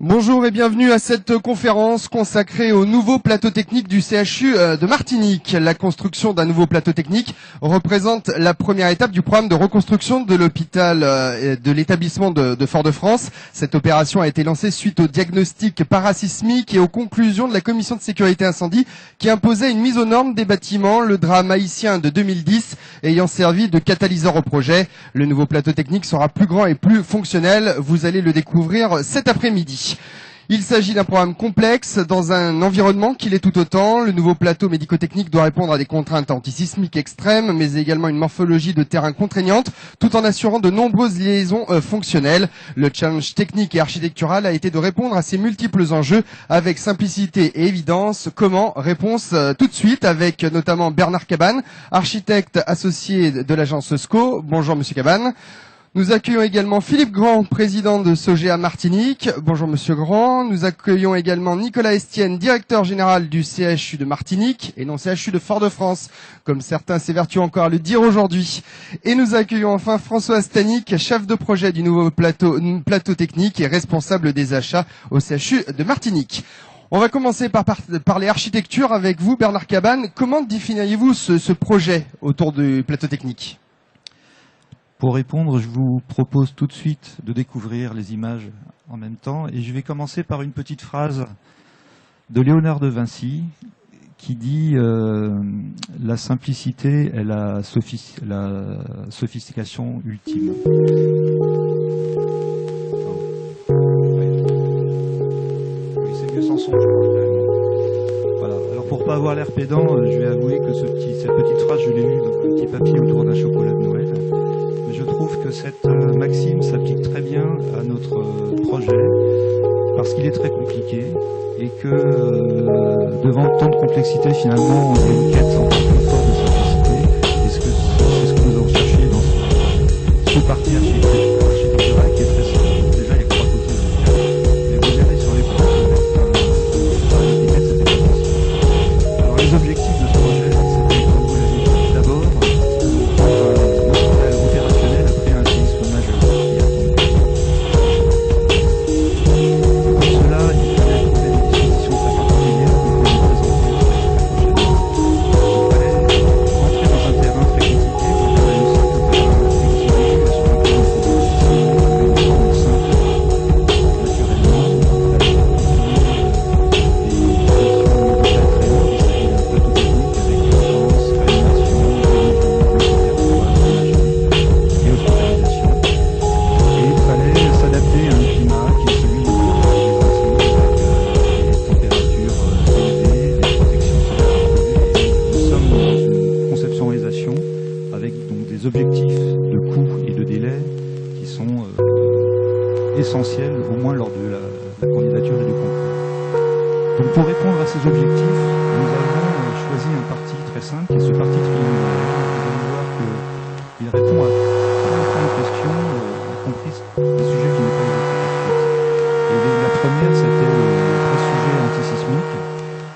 Bonjour et bienvenue à cette conférence consacrée au nouveau plateau technique du CHU de Martinique. La construction d'un nouveau plateau technique représente la première étape du programme de reconstruction de l'hôpital de l'établissement de Fort-de-France. Cette opération a été lancée suite au diagnostic parasismique et aux conclusions de la commission de sécurité incendie qui imposait une mise aux normes des bâtiments, le drame haïtien de 2010 ayant servi de catalyseur au projet. Le nouveau plateau technique sera plus grand et plus fonctionnel. Vous allez le découvrir cet après-midi. Il s'agit d'un programme complexe dans un environnement qui l'est tout autant. Le nouveau plateau médico-technique doit répondre à des contraintes antisismiques extrêmes, mais également une morphologie de terrain contraignante, tout en assurant de nombreuses liaisons fonctionnelles. Le challenge technique et architectural a été de répondre à ces multiples enjeux avec simplicité et évidence. Comment? Réponse tout de suite avec notamment Bernard Cabane, architecte associé de l'agence SCO. Bonjour Monsieur Cabane. Nous accueillons également Philippe Grand, président de Sogea Martinique. Bonjour Monsieur Grand. Nous accueillons également Nicolas Estienne, directeur général du CHU de Martinique, et non CHU de Fort-de-France, comme certains s'évertuent encore à le dire aujourd'hui. Et nous accueillons enfin François Stanik, chef de projet du nouveau plateau technique et responsable des achats au CHU de Martinique. On va commencer par parler architecture avec vous, Bernard Cabane. Comment définiriez-vous ce projet autour du plateau technique ? Pour répondre, je vous propose tout de suite de découvrir les images en même temps. Et je vais commencer par une petite phrase de Léonard de Vinci qui dit la simplicité est la sophistication ultime. Oui, c'est mieux sans son, je crois. Voilà. Alors pour pas avoir l'air pédant, je vais avouer que cette petite phrase, je l'ai lue dans un petit papier autour d'un chocolat de Noël. Je trouve que cette maxime s'applique très bien à notre projet parce qu'il est très compliqué et que devant tant de complexité, finalement, on a une quête sans confort de simplicité. Et c'est ce que nous avons cherché dans ce parti architectural qui est très simple. Déjà, il y a 3 côtés de la carte. Et vous verrez sur les plans c'était possible. Alors, les objectifs de ce projet, c'était, comme vous l'avez dit, d'abord, essentiel, au moins lors de la candidature et du concours. Donc pour répondre à ces objectifs, nous avons choisi un parti très simple, qui est ce parti triangulaire. Vous allez voir qu'il répond à plein de questions, y compris des sujets qui n'étaient pas évoqués. Et la première, c'était le sujet antisismique.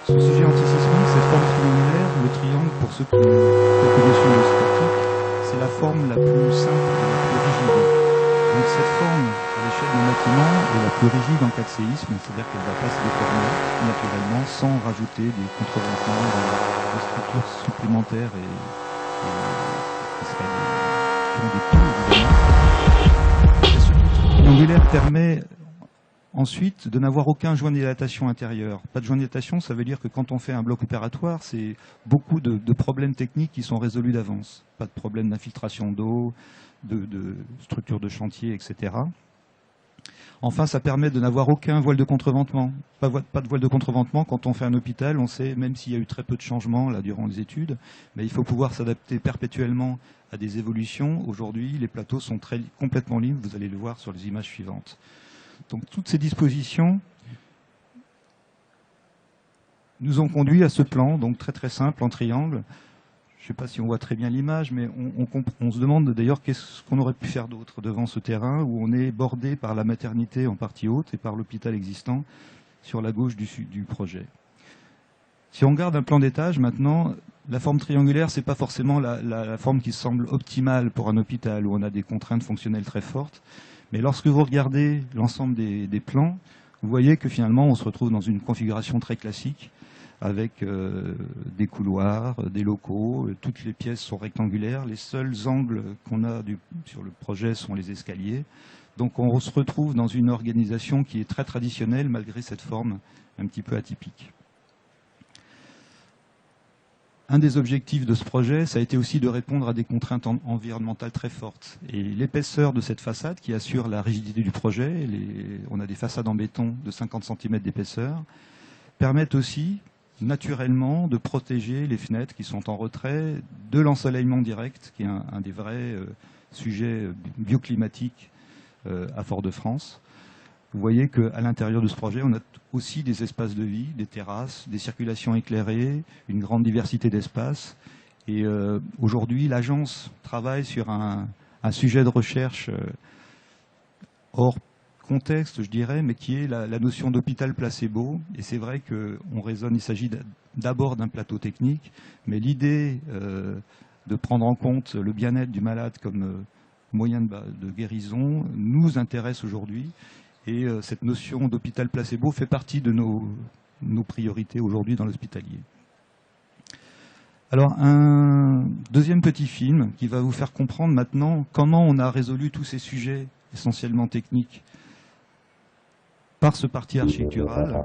Ce sujet antisismique, cette forme triangulaire, le triangle, pour ceux qui ont quelques notions de statique, c'est la forme la plus simple et la plus rigide. Donc cette forme, à l'échelle d'un bâtiment, est la plus rigide en cas de séisme, c'est-à-dire qu'elle ne va pas se déformer naturellement sans rajouter des contrevêtements, des structures supplémentaires et qui ont des coûts, évidemment. Ce triangulaire permet ensuite de n'avoir aucun joint de dilatation intérieur. Pas de joint de dilatation, ça veut dire que quand on fait un bloc opératoire, c'est beaucoup de problèmes techniques qui sont résolus d'avance. Pas de problème d'infiltration d'eau, de structure de chantier, etc. Enfin, ça permet de n'avoir aucun voile de contreventement. Pas de voile de contreventement quand on fait un hôpital, on sait, même s'il y a eu très peu de changements là, durant les études, mais il faut pouvoir s'adapter perpétuellement à des évolutions. Aujourd'hui, les plateaux sont complètement libres, vous allez le voir sur les images suivantes. Donc toutes ces dispositions nous ont conduit à ce plan, donc très très simple, en triangle. Je ne sais pas si on voit très bien l'image, mais on se demande d'ailleurs qu'est-ce qu'on aurait pu faire d'autre devant ce terrain où on est bordé par la maternité en partie haute et par l'hôpital existant sur la gauche du projet. Si on regarde un plan d'étage maintenant, la forme triangulaire, ce n'est pas forcément la forme qui semble optimale pour un hôpital où on a des contraintes fonctionnelles très fortes. Mais lorsque vous regardez l'ensemble des plans, Vous voyez que finalement, on se retrouve dans une configuration très classique, avec des couloirs, des locaux, toutes les pièces sont rectangulaires, les seuls angles qu'on a sur le projet sont les escaliers. Donc on se retrouve dans une organisation qui est très traditionnelle malgré cette forme un petit peu atypique. Un des objectifs de ce projet, ça a été aussi de répondre à des contraintes environnementales très fortes. Et l'épaisseur de cette façade qui assure la rigidité du projet, on a des façades en béton de 50 cm d'épaisseur, permettent aussi naturellement de protéger les fenêtres qui sont en retrait de l'ensoleillement direct, qui est un des vrais sujets bioclimatiques à Fort-de-France. Vous voyez qu'à l'intérieur de ce projet, on a aussi des espaces de vie, des terrasses, des circulations éclairées, une grande diversité d'espaces. Et aujourd'hui, l'agence travaille sur un sujet de recherche hors contexte, je dirais, mais qui est la notion d'hôpital placebo. Et c'est vrai qu'on raisonne, il s'agit d'abord d'un plateau technique, mais l'idée de prendre en compte le bien-être du malade comme moyen de guérison nous intéresse aujourd'hui. Et cette notion d'hôpital placebo fait partie de nos priorités aujourd'hui dans l'hospitalier. Alors, un deuxième petit film qui va vous faire comprendre maintenant comment on a résolu tous ces sujets essentiellement techniques par ce parti architectural.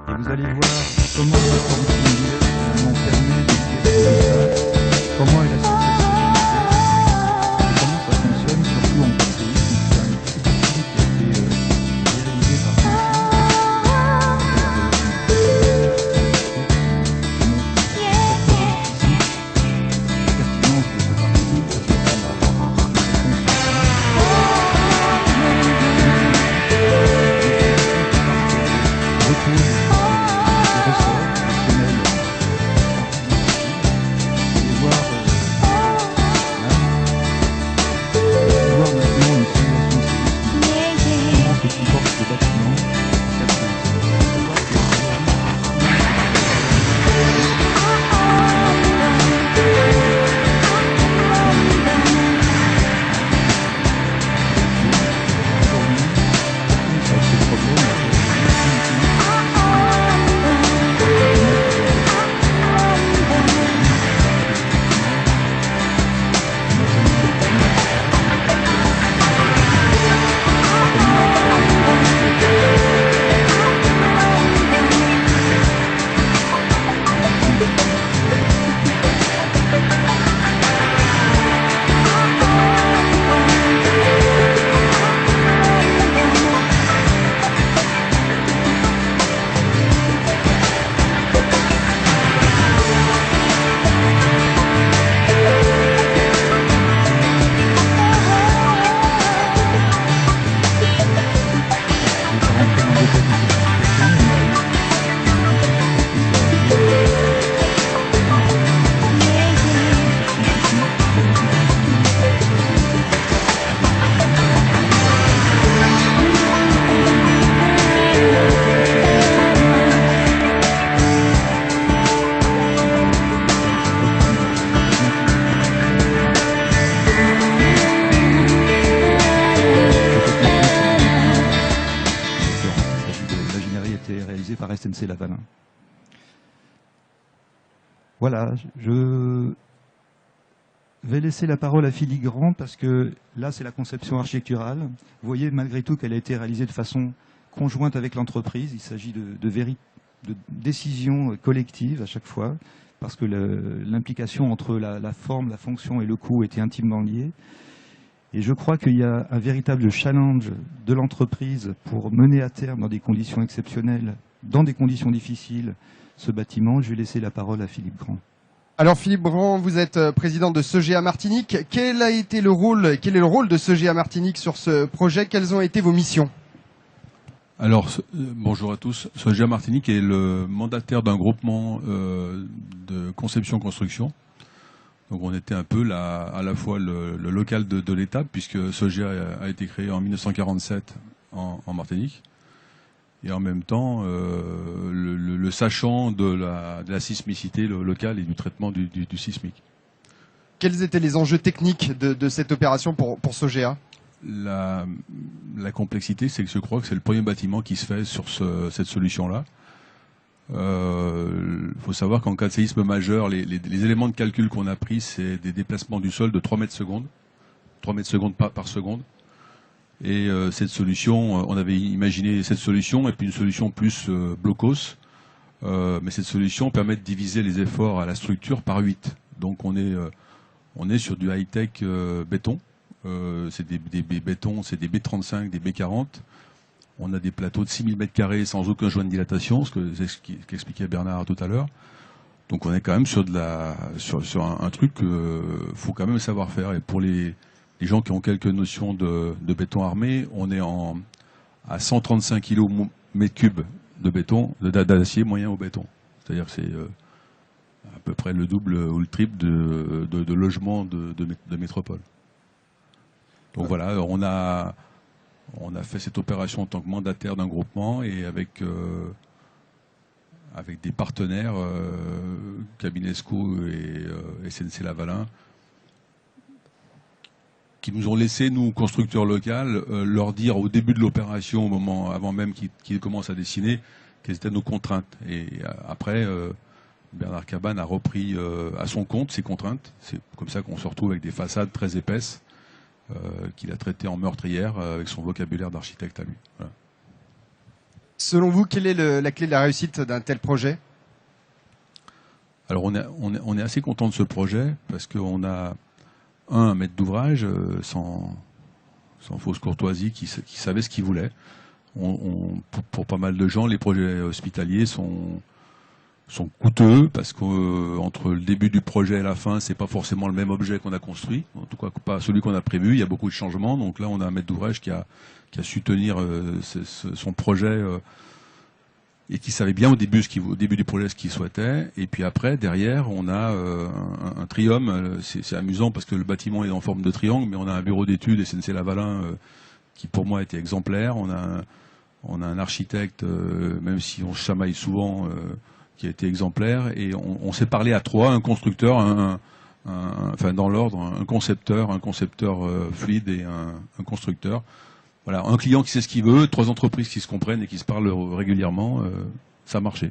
Et vous allez voir comment la forme finalement permet de comment elle a cette et comment ça fonctionne, surtout en passéisme. C'est un dispositif qui a été réalisé par SNC-Lavalin. Voilà, je vais laisser la parole à Philippe Grand parce que là, c'est la conception architecturale. Vous voyez malgré tout qu'elle a été réalisée de façon conjointe avec l'entreprise. Il s'agit de décisions collectives à chaque fois parce que l'implication entre la forme, la fonction et le coût était intimement liée. Et je crois qu'il y a un véritable challenge de l'entreprise pour mener à terme dans des conditions exceptionnelles, dans des conditions difficiles, ce bâtiment. Je vais laisser la parole à Philippe Grand. Alors Philippe Grand, vous êtes président de Sogea Martinique. Quel est le rôle de Sogea Martinique sur ce projet? Quelles ont été vos missions? Alors, bonjour à tous. Sogea Martinique est le mandataire d'un groupement de conception-construction. Donc on était un peu à la fois le local de l'État, puisque Sogea a été créé en 1947 en Martinique, et en même temps le sachant de la sismicité locale et du traitement du sismique. Quels étaient les enjeux techniques de cette opération pour Sogea? la complexité, c'est que je crois que c'est le premier bâtiment qui se fait sur cette solution-là. Faut savoir qu'en cas de séisme majeur, les éléments de calcul qu'on a pris, c'est des déplacements du sol de 3 mètres secondes, 3 mètres secondes par seconde. Et cette solution, on avait imaginé cette solution et puis une solution plus blocos. Mais cette solution permet de diviser les efforts à la structure par 8. Donc on est sur du high-tech béton. C'est des bétons, c'est des B35, des B40. On a des plateaux de 6000 m² sans aucun joint de dilatation, c'est ce qu'expliquait Bernard tout à l'heure. Donc on est quand même sur un truc qu'il faut quand même savoir faire. Et pour les gens qui ont quelques notions de béton armé, on est à 135 km3 de béton, d'acier moyen au béton. C'est-à-dire que c'est à peu près le double ou le triple de logements de métropole. Donc voilà, on a fait cette opération en tant que mandataire d'un groupement et avec des partenaires, Cabinesco et SNC Lavalin, qui nous ont laissé, nous, constructeurs locaux, leur dire au début de l'opération, au moment avant même qu'ils commencent à dessiner, quelles étaient nos contraintes. Et après, Bernard Cabane a repris à son compte ces contraintes. C'est comme ça qu'on se retrouve avec des façades très épaisses qu'il a traitées en meurtrière avec son vocabulaire d'architecte à lui. Voilà. Selon vous, quelle est la clé de la réussite d'un tel projet? Alors on est assez content de ce projet parce qu'on a un maître d'ouvrage sans fausse courtoisie qui savait ce qu'il voulait. Pour pas mal de gens, les projets hospitaliers sont coûteux parce qu'entre le début du projet et la fin, c'est pas forcément le même objet qu'on a construit, en tout cas pas celui qu'on a prévu. Il y a beaucoup de changements, donc là on a un maître d'ouvrage qui a su tenir son projet et qui savait bien au début du projet ce qu'il souhaitait. Et puis après, derrière, on a un trium. C'est amusant parce que le bâtiment est en forme de triangle, mais on a un bureau d'études SNC Lavalin qui pour moi était exemplaire. On a un architecte, même si on se chamaille souvent, qui a été exemplaire. Et on s'est parlé à trois, un constructeur, enfin dans l'ordre, un concepteur fluide et un constructeur. Voilà, un client qui sait ce qu'il veut, trois entreprises qui se comprennent et qui se parlent régulièrement, ça a marché.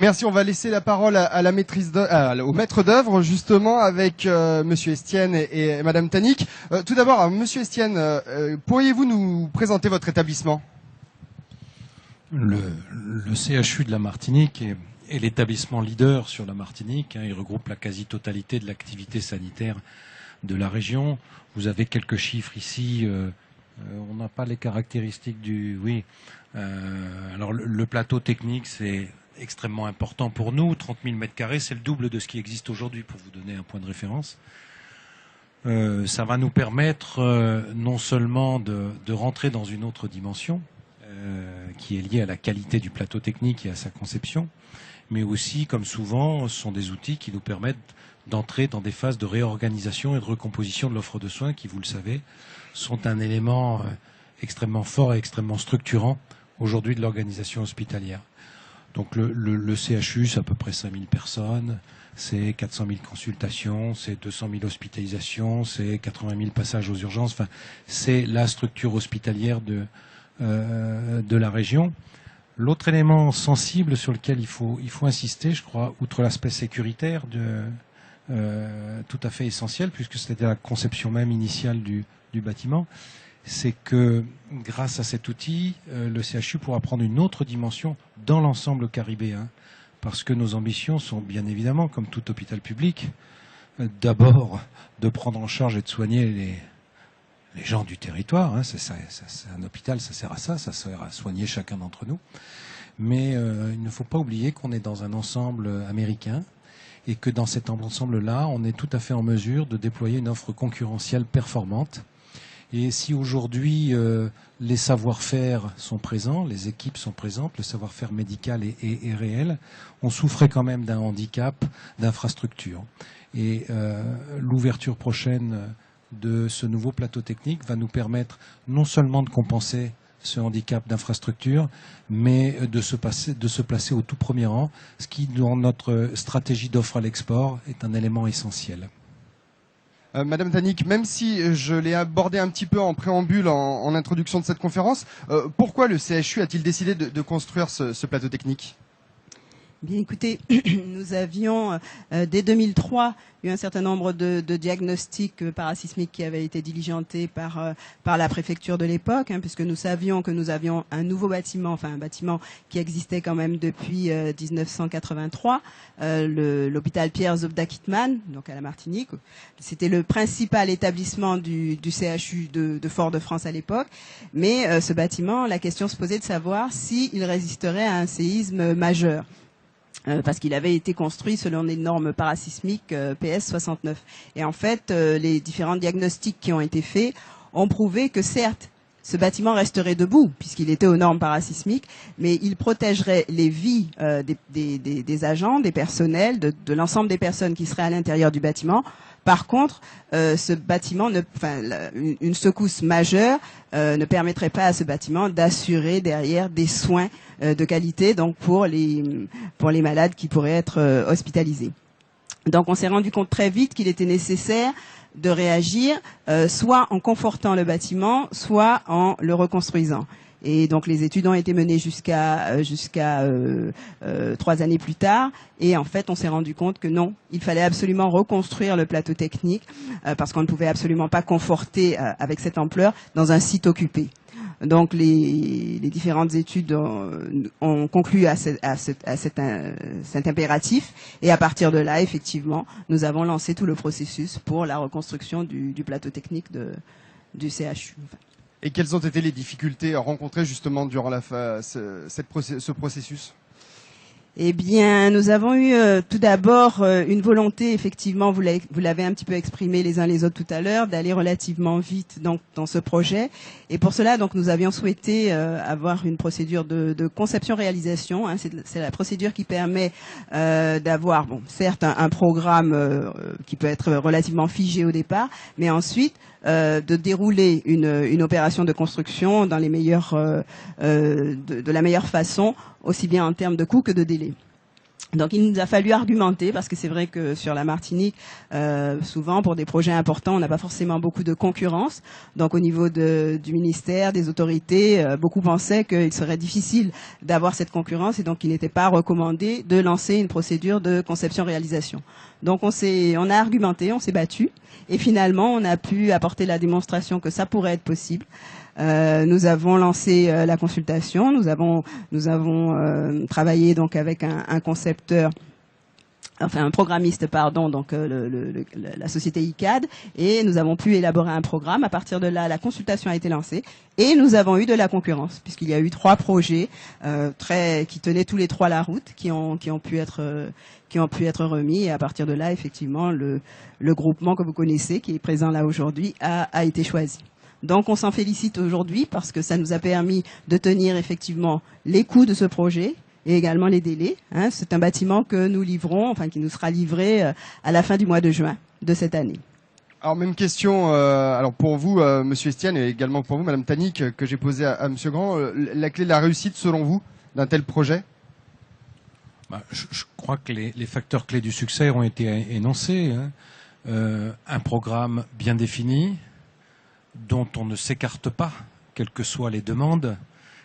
Merci, on va laisser la parole à la au maître d'œuvre, justement, avec Monsieur Estienne et Madame Tannic. Tout d'abord, Monsieur Estienne, pourriez-vous nous présenter votre établissement? Le CHU de la Martinique est l'établissement leader sur la Martinique. Il regroupe la quasi-totalité de l'activité sanitaire de la région. Vous avez quelques chiffres ici. On n'a pas les caractéristiques du... Oui. Alors le plateau technique, c'est extrêmement important pour nous. 30 000 m², c'est le double de ce qui existe aujourd'hui, pour vous donner un point de référence. Ça va nous permettre non seulement de rentrer dans une autre dimension, qui est liée à la qualité du plateau technique et à sa conception, mais aussi, comme souvent, ce sont des outils qui nous permettent d'entrer dans des phases de réorganisation et de recomposition de l'offre de soins qui, vous le savez, sont un élément extrêmement fort et extrêmement structurant aujourd'hui de l'organisation hospitalière. Donc le CHU, c'est à peu près 5000 personnes, c'est 400 000 consultations, c'est 200 000 hospitalisations, c'est 80 000 passages aux urgences. Enfin, c'est la structure hospitalière de la région. L'autre élément sensible sur lequel il faut insister, je crois, outre l'aspect sécuritaire, tout à fait essentiel, puisque c'était la conception même initiale du bâtiment, c'est que grâce à cet outil, le CHU pourra prendre une autre dimension dans l'ensemble caribéen, parce que nos ambitions sont bien évidemment, comme tout hôpital public, d'abord de prendre en charge et de soigner les gens du territoire. C'est un hôpital, ça sert à ça sert à soigner chacun d'entre nous. Mais il ne faut pas oublier qu'on est dans un ensemble américain, et que dans cet ensemble-là, on est tout à fait en mesure de déployer une offre concurrentielle performante. Et si aujourd'hui les savoir-faire sont présents, les équipes sont présentes, le savoir-faire médical est réel, on souffrait quand même d'un handicap d'infrastructure. Et l'ouverture prochaine de ce nouveau plateau technique va nous permettre non seulement de compenser ce handicap d'infrastructure, mais de se placer au tout premier rang, ce qui, dans notre stratégie d'offre à l'export, est un élément essentiel. Madame Tanik, même si je l'ai abordé un petit peu en préambule, en introduction de cette conférence, pourquoi le CHU a-t-il décidé de construire ce plateau technique ? Bien, écoutez, nous avions dès 2003 eu un certain nombre de diagnostics parasismiques qui avaient été diligentés par la préfecture de l'époque, puisque nous savions que nous avions un nouveau bâtiment, enfin un bâtiment qui existait quand même depuis 1983, l'hôpital Pierre Zobda Kittmann, donc à la Martinique. C'était le principal établissement du CHU de Fort-de-France à l'époque, mais ce bâtiment, la question se posait de savoir s'il résisterait à un séisme majeur. Parce qu'il avait été construit selon les normes parasismiques PS 69. Et en fait, les différents diagnostics qui ont été faits ont prouvé que certes, ce bâtiment resterait debout, puisqu'il était aux normes parasismiques, mais il protégerait les vies des agents, des personnels, de l'ensemble des personnes qui seraient à l'intérieur du bâtiment. Par contre, ce bâtiment, une secousse majeure ne permettrait pas à ce bâtiment d'assurer derrière des soins de qualité, donc pour les malades qui pourraient être hospitalisés. Donc on s'est rendu compte très vite qu'il était nécessaire de réagir soit en confortant le bâtiment, soit en le reconstruisant. Et donc les études ont été menées jusqu'à 3 années plus tard. Et en fait, on s'est rendu compte que non, il fallait absolument reconstruire le plateau technique parce qu'on ne pouvait absolument pas conforter avec cette ampleur dans un site occupé. Donc les différentes études ont conclu à cet impératif. Et à partir de là, effectivement, nous avons lancé tout le processus pour la reconstruction du plateau technique du CHU. Et quelles ont été les difficultés rencontrées justement durant ce processus ? Eh bien, nous avons eu tout d'abord une volonté, effectivement, vous l'avez un petit peu exprimé les uns les autres tout à l'heure, d'aller relativement vite dans ce projet. Et pour cela, donc, nous avions souhaité avoir une procédure de conception-réalisation. C'est la procédure qui permet d'avoir, bon, certes, un programme qui peut être relativement figé au départ, mais ensuite de dérouler une opération de construction dans les meilleurs de la meilleure façon, aussi bien en termes de coûts que de délai. Donc il nous a fallu argumenter, parce que c'est vrai que sur la Martinique, souvent pour des projets importants, on n'a pas forcément beaucoup de concurrence. Donc au niveau du ministère, des autorités, beaucoup pensaient qu'il serait difficile d'avoir cette concurrence et donc il n'était pas recommandé de lancer une procédure de conception-réalisation. Donc on a argumenté, on s'est battu et finalement on a pu apporter la démonstration que ça pourrait être possible. Nous avons lancé la consultation, nous avons travaillé donc avec un concepteur, enfin un programmiste, pardon, donc la société ICAD, et nous avons pu élaborer un programme. À partir de là, la consultation a été lancée et nous avons eu de la concurrence, puisqu'il y a eu 3 projets qui tenaient tous les 3 la route, qui ont pu être remis, et à partir de là, effectivement, le groupement que vous connaissez, qui est présent là aujourd'hui, a été choisi. Donc on s'en félicite aujourd'hui parce que ça nous a permis de tenir effectivement les coûts de ce projet et également les délais. C'est un bâtiment que nous livrons, enfin qui nous sera livré à la fin du mois de juin de cette année. Alors même question, alors pour vous, Monsieur Estienne, et également pour vous, Madame Tanik, que j'ai posée à Monsieur Grand. La clé de la réussite, selon vous, d'un tel projet ? Je crois que les facteurs clés du succès ont été énoncés. Un programme bien défini, dont on ne s'écarte pas, quelles que soient les demandes,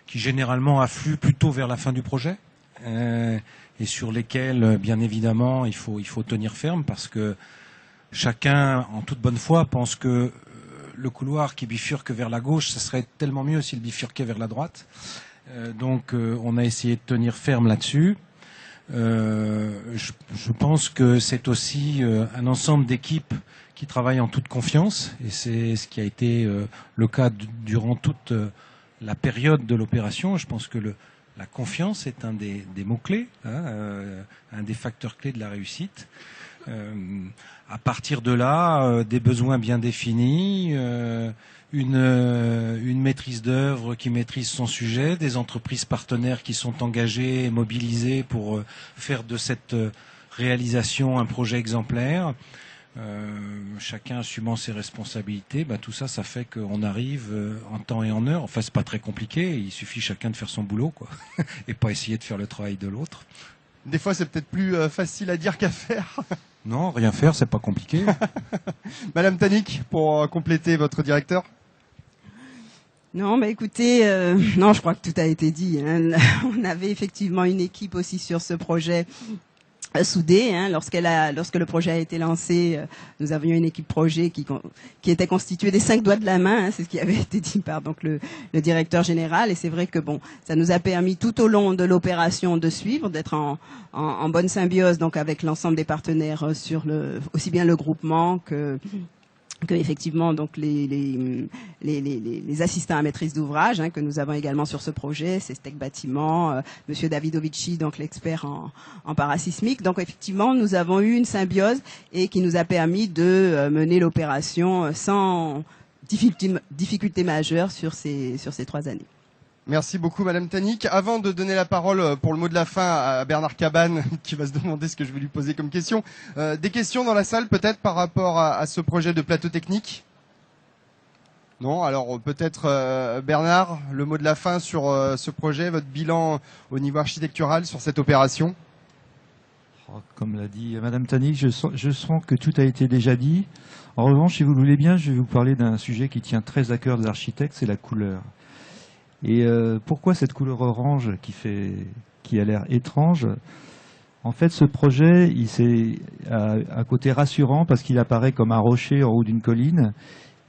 qui généralement affluent plutôt vers la fin du projet, et sur lesquels, bien évidemment, il faut tenir ferme, parce que chacun, en toute bonne foi, pense que le couloir qui bifurque vers la gauche, ce serait tellement mieux s'il bifurquait vers la droite. Donc on a essayé de tenir ferme là-dessus. Je pense que c'est aussi un ensemble d'équipes qui travaillent en toute confiance, et c'est ce qui a été le cas durant toute la période de l'opération. Je pense que la confiance est un des mots-clés, un des facteurs clés de la réussite. À partir de là, des besoins bien définis, une maîtrise d'œuvre qui maîtrise son sujet, des entreprises partenaires qui sont engagées et mobilisées pour faire de cette réalisation un projet exemplaire. Chacun assumant ses responsabilités, tout ça, ça fait qu'on arrive en temps et en heure. Enfin, c'est pas très compliqué, il suffit chacun de faire son boulot, quoi, et pas essayer de faire le travail de l'autre. Des fois, c'est peut-être plus facile à dire qu'à faire. Non, rien faire, c'est pas compliqué. Madame Tanik, pour compléter votre directeur. Non, mais écoutez, non, je crois que tout a été dit. Hein. On avait effectivement une équipe aussi sur ce projet soudée. Hein. Lorsque le projet a été lancé, nous avions une équipe projet qui était constituée des 5 doigts de la main. Hein, c'est ce qui avait été dit par donc le directeur général. Et c'est vrai que bon, ça nous a permis tout au long de l'opération de suivre, d'être en bonne symbiose donc avec l'ensemble des partenaires sur aussi bien le groupement que effectivement donc les assistants à maîtrise d'ouvrage hein, que nous avons également sur ce projet, c'est Stec Bâtiment, Monsieur Davidovici, donc l'expert en parasismique. Donc effectivement, nous avons eu une symbiose et qui nous a permis de mener l'opération sans difficulté majeure sur ces 3 années. Merci beaucoup Madame Tanik. Avant de donner la parole pour le mot de la fin à Bernard Cabane, qui va se demander ce que je vais lui poser comme question, des questions dans la salle peut-être par rapport à ce projet de plateau technique? Non? Alors peut-être Bernard, le mot de la fin sur ce projet, votre bilan au niveau architectural sur cette opération? Comme l'a dit Madame Tanik, je sens que tout a été déjà dit. En revanche, si vous le voulez bien, je vais vous parler d'un sujet qui tient très à cœur des architectes, c'est la couleur. Et pourquoi cette couleur orange qui a l'air étrange? En fait, ce projet, il a un côté rassurant parce qu'il apparaît comme un rocher en haut d'une colline.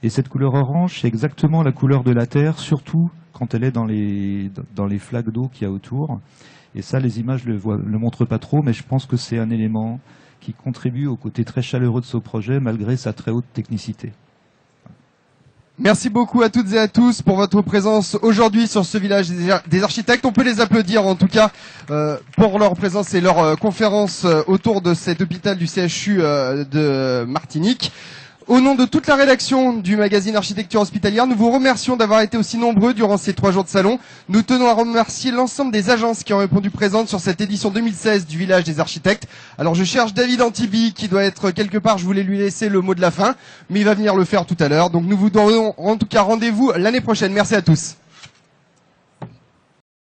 Et cette couleur orange, c'est exactement la couleur de la Terre, surtout quand elle est dans les flaques d'eau qu'il y a autour. Et ça, les images le montrent pas trop, mais je pense que c'est un élément qui contribue au côté très chaleureux de ce projet, malgré sa très haute technicité. Merci beaucoup à toutes et à tous pour votre présence aujourd'hui sur ce village des architectes. On peut les applaudir en tout cas pour leur présence et leur conférence autour de cet hôpital du CHU de Martinique. Au nom de toute la rédaction du magazine Architecture Hospitalière, nous vous remercions d'avoir été aussi nombreux durant ces 3 jours de salon. Nous tenons à remercier l'ensemble des agences qui ont répondu présentes sur cette édition 2016 du Village des Architectes. Alors je cherche David Antibi qui doit être quelque part, je voulais lui laisser le mot de la fin, mais il va venir le faire tout à l'heure. Donc nous vous donnons en tout cas rendez-vous l'année prochaine. Merci à tous.